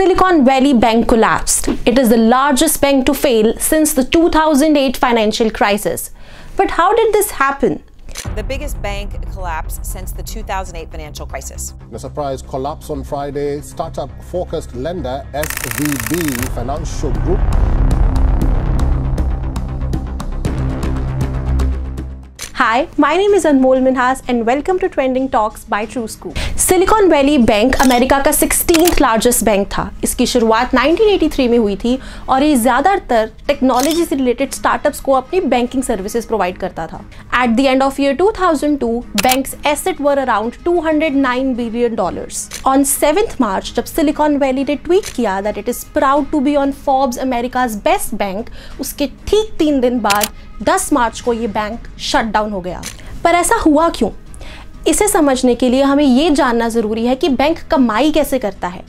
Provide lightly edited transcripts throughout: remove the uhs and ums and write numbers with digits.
Silicon Valley Bank collapsed. It is the largest bank to fail since the 2008 financial crisis. But how did this happen? The biggest bank collapse since the 2008 financial crisis. In a surprise collapse on Friday, startup-focused lender SVB Financial Group Hi, my name is Anmol Minhas and welcome to Trending Talks by TrueScoop. Silicon valley bank America का 16th largest bank था। इसकी शुरुआत 1983 में हुई थी और ये ज़्यादातर टेक्नोलॉजी से रिलेटेड स्टार्टअप्स को अपनी बैंकिंग सर्विसेज प्रोवाइड करता था। At the end of year 2002, banks asset were around $209 billion. On 7th March, जब सिलिकॉन वैली ने ट्वीट किया that it is proud to be on Forbes America's best bank, उसके ठीक 3 दिन बाद 10 मार्च को ये बैंक शट डाउन हो गया। पर ऐसा हुआ क्यों? इसे समझने के लिए हमें ये जानना जरूरी है कि बैंक कमाई कैसे करता है।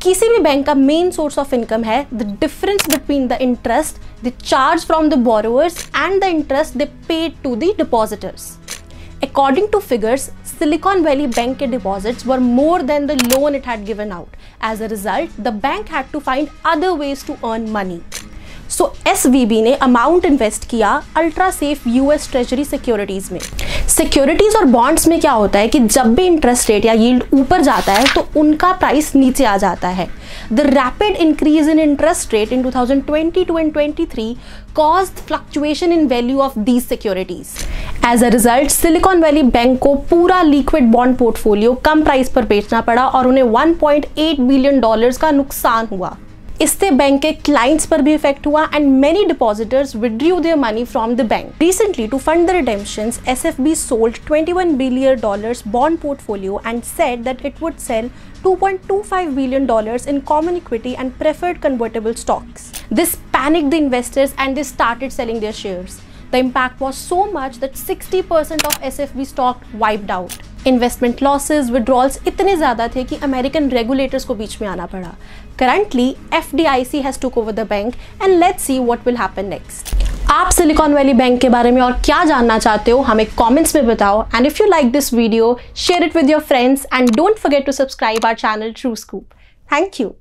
किसी भी बैंक का मेन सोर्स ऑफ इनकम है the difference between the interest they charge from the borrowers and the interest they paid to the depositors. According to figures, Silicon Valley Bank के deposits were more than the loan it had given out. As a result, the bank had to find other ways to earn money. So SVB ने amount invest किया ultra safe US treasury securities में। Securities और bonds में क्या होता है कि जब भी इंटरेस्ट रेट या यील्ड ऊपर जाता है तो उनका प्राइस नीचे आ जाता है। The rapid increase in interest rate in 2022 and 23 caused fluctuation in value of these securities. As a result, silicon valley bank को पूरा लिक्विड बॉन्ड पोर्टफोलियो कम प्राइस पर बेचना पड़ा और उन्हें $1.8 बिलियन का नुकसान हुआ। इससे बैंक के क्लाइंट्स पर भी इफेक्ट हुआ and many depositors withdrew their money from the bank. Recently, to fund the redemptions, SFB sold $21 billion bond portfolio and said that it would sell $2.25 billion in common equity and preferred convertible stocks. This panicked the investors and they started selling their shares. The impact was so much that 60% of SFB stock wiped out. Investment losses, withdrawals इतने ज़्यादा थे कि American regulators को बीच में आना पड़ा। Currently FDIC has took over the bank and let's see what will happen next. आप silicon valley bank के बारे में और क्या जानना चाहते हो हमें कमेंट्स में बताओ and if you like this video share it with your friends and don't forget to subscribe our channel TrueScoop। Thank you.